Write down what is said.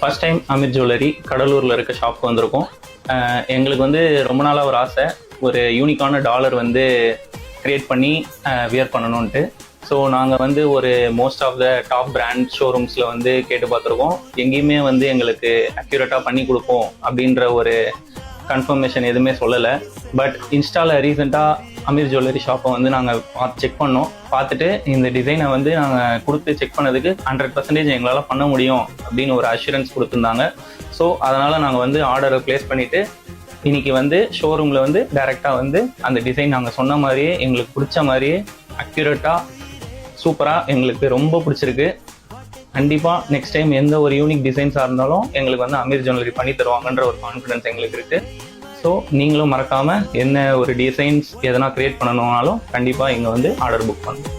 First time Amir jewellery கடலூரில் இருக்க ஷாப்க்கு வந்திருக்கோம். எங்களுக்கு வந்து ரொம்ப நாளாக ஒரு ஆசை, ஒரு யூனிக்கான டாலர் வந்து க்ரியேட் பண்ணி வியர் பண்ணணுன்ட்டு. ஸோ நாங்கள் வந்து ஒரு most of the top brand ஷோரூம்ஸில் வந்து கேட்டு பார்த்துருக்கோம். எங்கேயுமே வந்து எங்களுக்கு அக்யூரேட்டாக பண்ணி கொடுப்போம் அப்படின்ற ஒரு கன்ஃபர்மேஷன் எதுவுமே சொல்லலை. பட் இன்ஸ்டாவில் ரீசெண்டாக அமீர் ஜுவல்லரி ஷாப்பை வந்து நாங்கள் செக் பண்ணோம். பார்த்துட்டு இந்த டிசைனை வந்து நாங்கள் கொடுத்து செக் பண்ணதுக்கு 100% எங்களால் பண்ண முடியும் அப்படின்னு ஒரு அஷூரன்ஸ் கொடுத்துருந்தாங்க. ஸோ அதனால் நாங்கள் வந்து ஆர்டரை ப்ளேஸ் பண்ணிவிட்டு இன்னைக்கு வந்து ஷோரூமில் வந்து டைரெக்டாக வந்து அந்த டிசைன் நாங்கள் சொன்ன மாதிரியே எங்களுக்கு பிடிச்ச மாதிரியே அக்யூரேட்டாக சூப்பராக எங்களுக்கு ரொம்ப பிடிச்சிருக்கு. கண்டிப்பாக நெக்ஸ்ட் டைம் எந்த ஒரு யூனிக் டிசைன்ஸாக இருந்தாலும் எங்களுக்கு வந்து அமீர் ஜுவல்லரி பண்ணி தருவாங்கன்ற ஒரு கான்ஃபிடன்ஸ் எங்களுக்கு இருக்குது. ஸோ நீங்களும் மறக்காமல் என்ன ஒரு டிசைன்ஸ் எதனா க்ரியேட் பண்ணணும்னாலும் கண்டிப்பாக இங்கே வந்து ஆர்டர் புக் பண்ணுங்க.